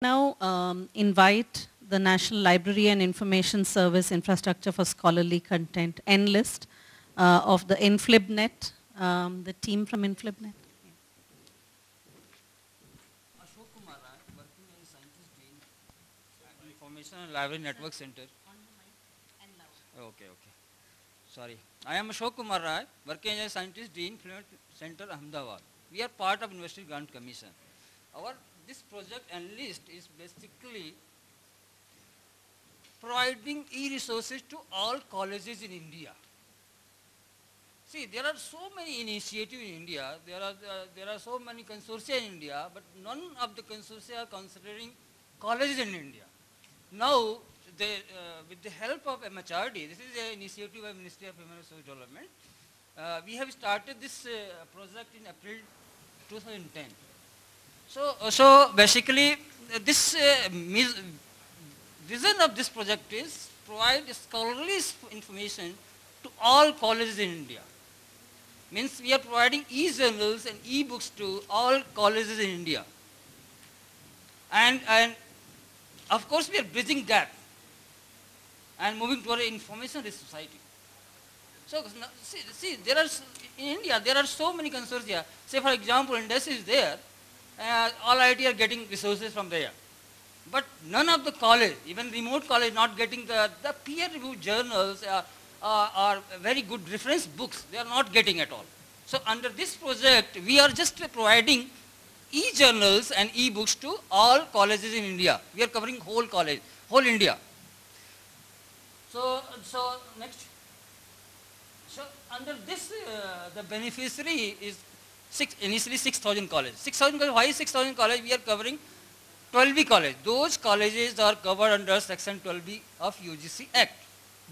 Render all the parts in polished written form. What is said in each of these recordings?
Now invite the National Library and Information Service Infrastructure for Scholarly Content, NLIST, of the InflibNet, the team from InflibNet. Ashok Kumar, working as a scientist in Information and Library Network Center. Okay. Sorry. I am Ashok Kumar Rai, working as a scientist in InflibNet Center, Ahmedabad. We are part of University Grant Commission. This project NLIST is basically providing e-resources to all colleges in India. See, there are so many initiatives in India, there are so many consortia in India, but none of the consortia are considering colleges in India. Now, with the help of MHRD, this is an initiative by Ministry of Human Resource Development, we have started this project in April 2010. So basically, this vision of this project is provide scholarly information to all colleges in India. Means we are providing e-journals and e-books to all colleges in India. And of course we are bridging gap and moving toward an information-rich society. So see, in India there are so many consortia. Say for example, Indus is there. All IT are getting resources from there. But none of the college, even remote college, not getting the peer-reviewed journals or very good reference books, they are not getting at all. So under this project, we are just providing e-journals and e-books to all colleges in India. We are covering whole college, whole India. So next. So under this, the beneficiary is initially 6,000 colleges. 6,000 colleges. Why 6,000 colleges? We are covering 12B college. Those colleges are covered under section 12B of UGC Act.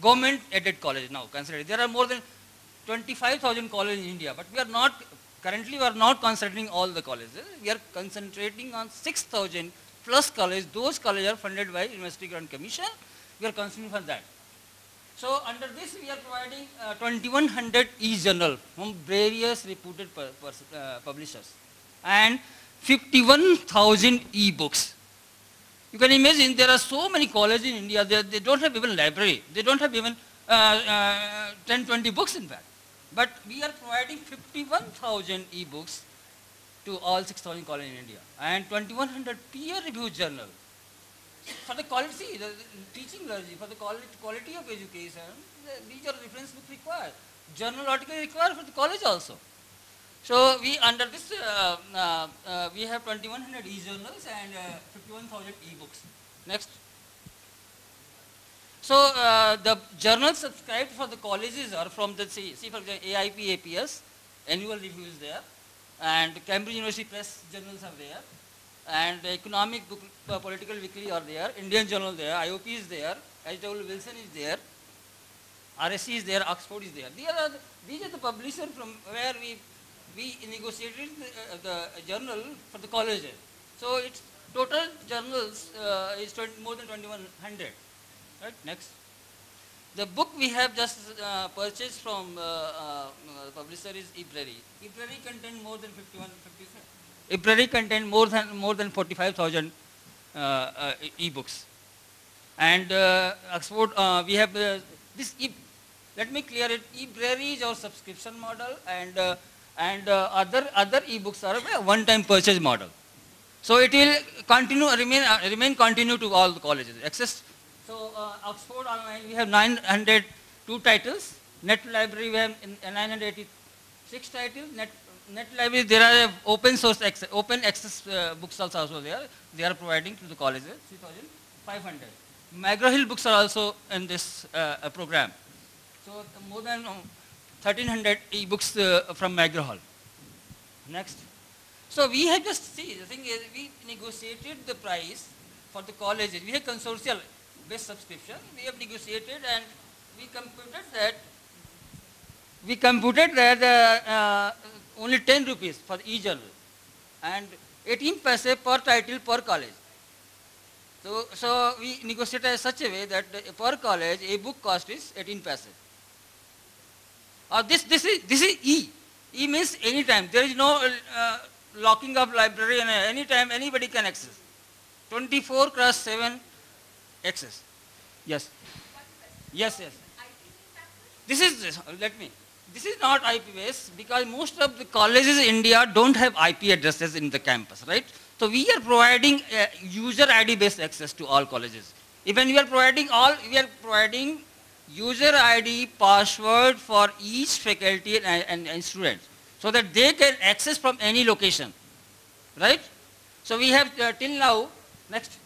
Government aided college now considered. There are more than 25,000 colleges in India, but currently we are not considering all the colleges. We are concentrating on 6,000 plus colleges. Those colleges are funded by University Grant Commission. We are considering for that. So under this we are providing 2,100 e-journal from various reputed publishers and 51,000 e-books. You can imagine there are so many colleges in India, they don't have even library, they don't have even 10-20 books in fact. But we are providing 51,000 e-books to all 6,000 colleges in India and 2,100 peer-reviewed journals. For the quality, the teaching learning, for the quality of education, these are reference books required. Journal article required for the college also. So we under this we have 2,100 e-journals and 51,000 e-books. Next. So the journals subscribed for the colleges are from the see for the AIP APS annual review is there, and Cambridge University Press journals are there. And Economic Book, Political Weekly are there, Indian Journal there, IOP is there, H.W. Wilson is there, RSC is there, Oxford is there. These are the publishers from where we negotiated the journal for the colleges. So its total journals is more than 2,100. Right? Next. The book we have just purchased from the publisher is eBrary. eBrary contains more than 55. eBrary contains more than 45,000 e-books. And Oxford, we have this. Let me clear it. eBrary is our subscription model, and other e-books are a one-time purchase model. So it will remain continue to all the colleges. Access. So Oxford Online we have 902 titles. Net Library we have 986 titles. Net Library, there are open access books also there. They are providing to the colleges, 3,500. McGraw-Hill books are also in this program. So more than 1,300 e-books from McGraw-Hill. Next. So we have just the thing is we negotiated the price for the colleges. We have consortial based subscription. We have negotiated and we computed that only 10 rupees for e-journal and 18 paise per title per college. So we negotiated in such a way that per college a book cost is 18 paise. This is E. E means anytime. There is no locking up library and anytime anybody can access. 24 cross 7 access. Yes. Yes, yes. This is, let me, this is not IP based because most of the colleges in India don't have IP addresses in the campus, right? So we are providing user ID based access to all colleges. Even we are providing user ID password for each faculty and student so that they can access from any location, right? So we have till now, next.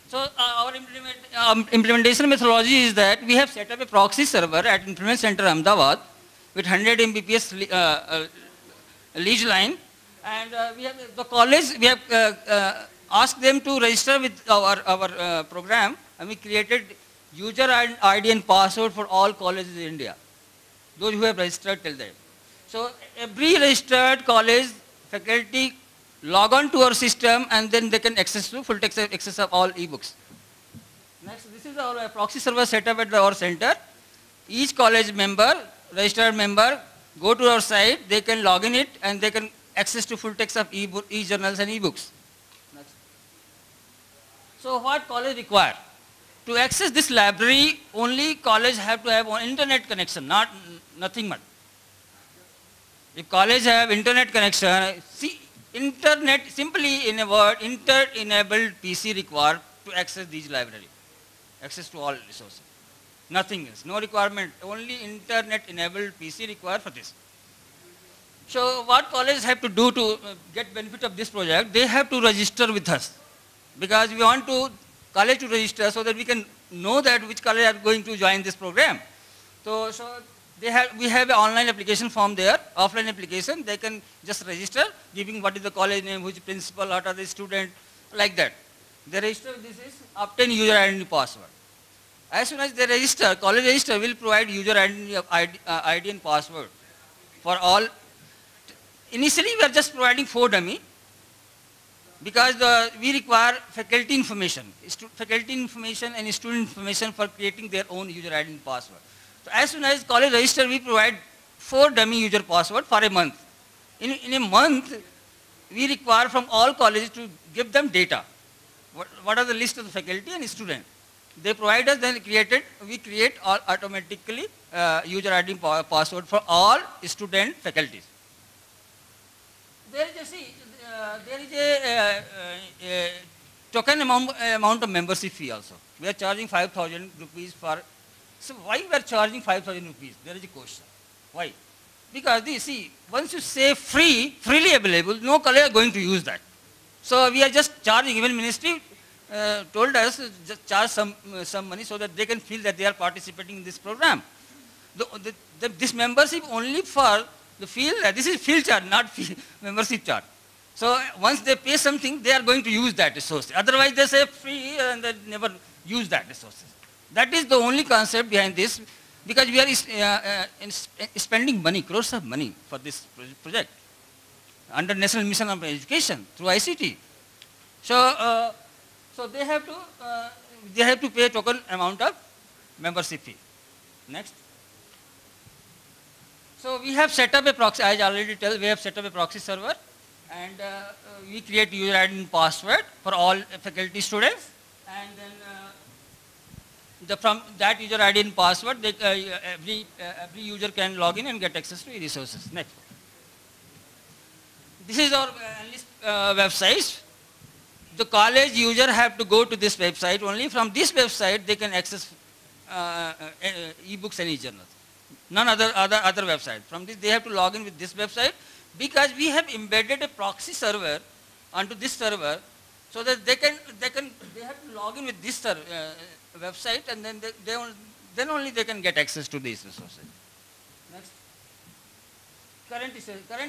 So our implementation methodology is that we have set up a proxy server at Implement Center Ahmedabad with 100 Mbps lead line, and we have the college. We have asked them to register with our program, and we created user ID and password for all colleges in India. Those who have registered till then. So every registered college faculty log on to our system and then they can access to full text access of all ebooks. Next, this is our proxy server set up at our center. Each college member, registered member, go to our site, they can log in it and they can access to full text of e-journals and ebooks. Next. So what college require? To access this library, only college have to have an internet connection, nothing much. If college have internet connection, see, internet, simply in a word, inter-enabled PC required to access these library, access to all resources. Nothing else, no requirement, only internet-enabled PC required for this. So what colleges have to do to get benefit of this project, they have to register with us. Because we want college to register so that we can know that which college are going to join this program. So we have an online application form there, offline application. They can just register, giving what is the college name, which principal, what are the student, like that. They register, this is obtain user ID password. As soon as they register, college register will provide user ID and password for all. Initially, we are just providing 4 dummy because we require faculty information and student information for creating their own user ID and password. So as soon as college register, we provide 4 dummy user password for a month. In a month, we require from all colleges to give them data. What are the list of the faculty and student? They provide us, then we create automatically user ID password for all student faculties. There is a token amount of membership fee also. We are charging 5,000 rupees for. So why we are charging 5,000 rupees? There is a question. Why? Because once you say freely available, no college are going to use that. So we are just charging. Even ministry told us just charge some money so that they can feel that they are participating in this program. This membership only for the field. This is field charge, not membership charge. So once they pay something, they are going to use that resource. Otherwise, they say free and they never use that resources. That is the only concept behind this, because we are spending money, crores of money for this project under National Mission of Education through ICT. So they have to pay token amount of membership fee. Next. So we have set up a proxy. As I already tell, we have set up a proxy server, and we create user ID and password for all faculty students, and then from that user ID and password, every user can log in and get access to resources. Next. This is our analyst website. The college user have to go to this website. Only from this website they can access ebooks and e-journals. None other website. From this they have to log in with this website, because we have embedded a proxy server onto this server, so that they have to log in with this website, and then only they can get access to these resources. Next. Current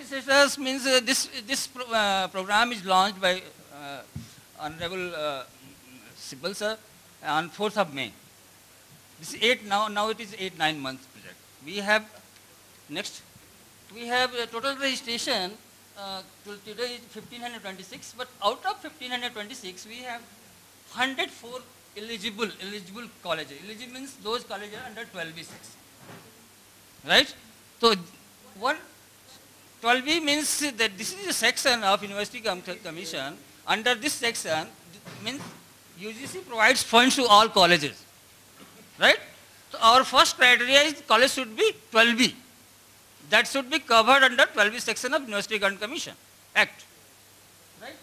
status means this program is launched by Honorable Sibal sir on 4th of May. This is now it is 8-9 months project. We have total registration till today is 1526, but out of 1526 we have 104 eligible colleges. Eligible means those colleges are under 12B6. Right? So 12B means that this is a section of University Commission under this section, means UGC provides funds to all colleges, right? So our first criteria is college should be 12B. That should be covered under 12B section of University Grant Commission Act, right?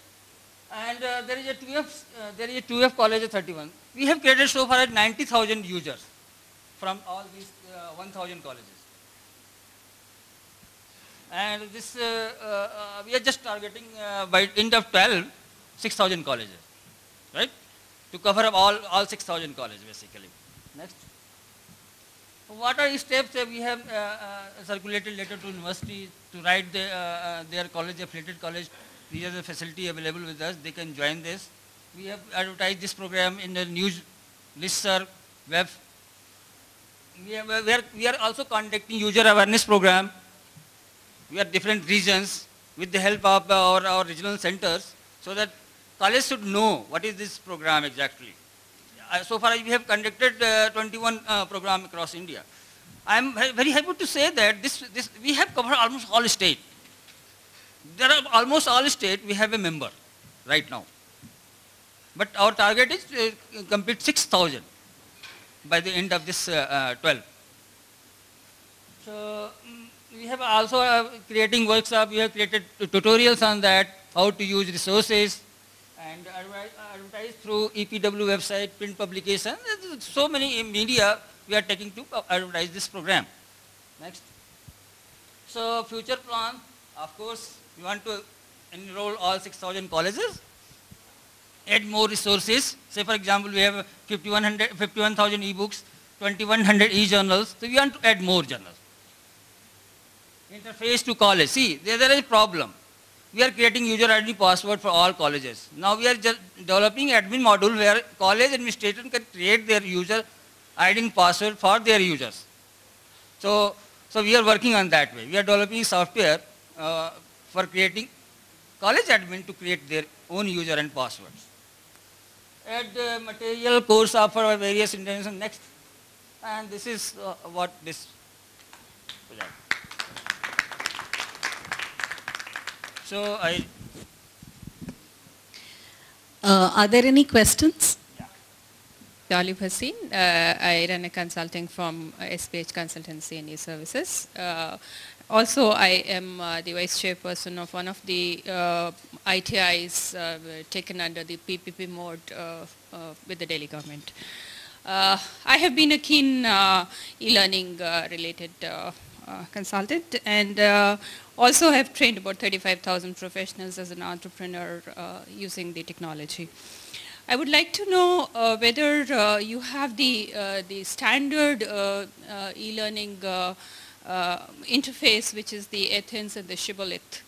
And there is a 2F college of 31. We have created so far 90,000 users from all these 1,000 colleges. And this, we are just targeting by end of 12, 6,000 colleges, right? To cover up all 6,000 colleges basically. Next. What are steps that we have circulated letter to university to write their college, affiliated college, these are the facility available with us, they can join this. We have advertised this program in the news, listserv, web. We are also conducting user awareness program. We are different regions with the help of our regional centers so that college should know what is this program exactly. So far we have conducted 21 program across India. I am very happy to say that we have covered almost all state. There are almost all state we have a member right now. But our target is to complete 6,000 by the end of this 12. So we have also creating workshop, we have created tutorials on that, how to use resources and advertise through EPW website, print publication. So many media we are taking to advertise this program. Next. So future plan, of course, we want to enroll all 6,000 colleges, add more resources. Say for example, we have 51,000 e-books, 2,100 e-journals. So we want to add more journals. Interface to college. See, there is a problem. We are creating user ID password for all colleges. Now we are just developing admin module where college administrator can create their user ID and password for their users. So we are working on that way. We are developing software for creating college admin to create their own user and passwords. Add material course offer for various international. Next. And this is what this project. So are there any questions? Olive Haseen, I run a consulting from SPH Consultancy and E-Services. Also, I am the vice chairperson of one of the ITIs taken under the PPP mode with the Delhi government. I have been a keen e-learning related consultant and also have trained about 35,000 professionals as an entrepreneur using the technology. I would like to know whether you have the standard e-learning interface, which is the Athens and the Shibboleth,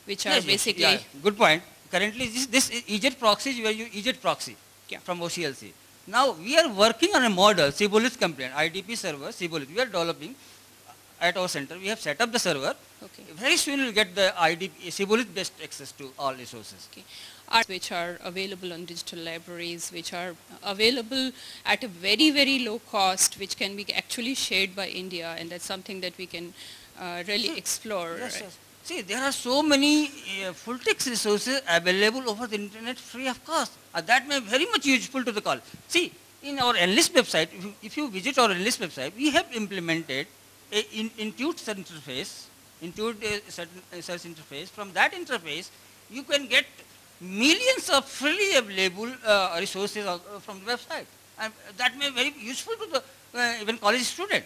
which are basically... Yeah, good point. Currently, this EJET proxy is where you EJET proxy from OCLC. Now, we are working on a model, Shibboleth compliant, IDP server, Shibboleth. We are developing at our center. We have set up the server. Okay. Very soon, we will get the IDP, Shibboleth-based access to all resources. Okay. Which are available on digital libraries, which are available at a very, very low cost, which can be actually shared by India, and that's something that we can really explore. Yes, right? yes. See, there are so many full text resources available over the internet free of cost. That may be very much useful to the college. See, in our Enlist website, if you visit our Enlist website, we have implemented a Intuit search interface, search interface. From that interface, you can get millions of freely available resources from the website. And that may be very useful to the even college student.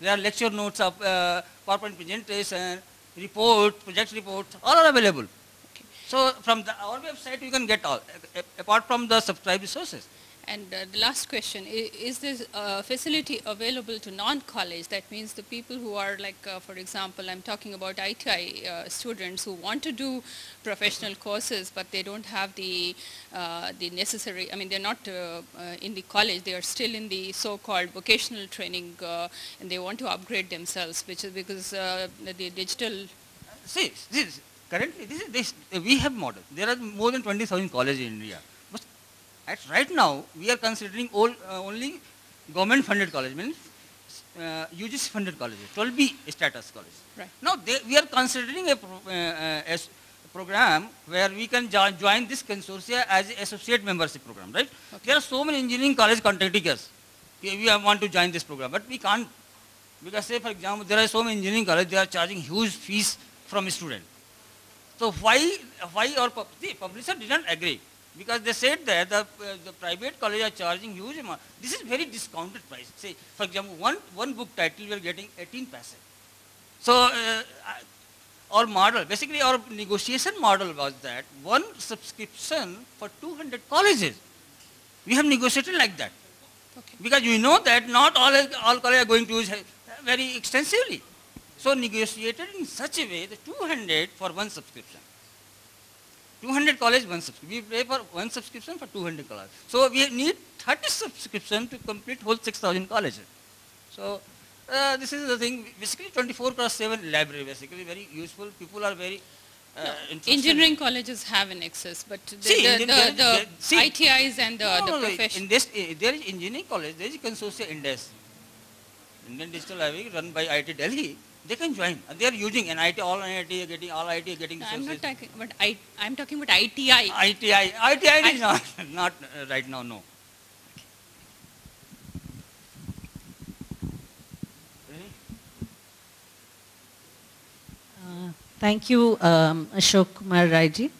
There are lecture notes of PowerPoint presentation, report, project reports, all are available. Okay. So from our website you can get all, apart from the subscribed resources. And the last question, is this facility available to non-college? That means the people who are like, for example, I'm talking about ITI students who want to do professional courses, but they don't have the necessary, I mean, they're not in the college, they are still in the so-called vocational training and they want to upgrade themselves, which is because the digital... See, currently we have model. There are more than 20,000 colleges in India. Right now, we are considering only government-funded college, means UGC-funded colleges, 12B status college. Right. Now, we are considering a program where we can join this consortia as an associate membership program, right? Okay. There are so many engineering colleges contacting us. Okay, we want to join this program, but we can't. Because say, for example, there are so many engineering colleges, they are charging huge fees from a student. So why the publisher didn't agree? Because they said that the private college are charging huge amount. This is very discounted price. Say, for example, one book title we are getting 18 paise. So our model, basically our negotiation model was that one subscription for 200 colleges. We have negotiated like that. Okay. Because you know that not all colleges are going to use very extensively. So negotiated in such a way that 200 for one subscription. 200 college, one subscription. We pay for one subscription for 200 colleges. So we need 30 subscription to complete whole 6,000 colleges. So this is the thing, basically 24/7 library, basically very useful. People are very interested. Engineering colleges have an access, but See, the see, ITIs and the profession. in this, there is engineering college, there is a consortia INDES, Indian Digital Library, run by IIT Delhi. They can join. They are using NIT, all IIT are getting I'm resources. not talking about I'm talking about ITI. ITI is not right now, no. Thank you, Ashok Kumar Rai ji.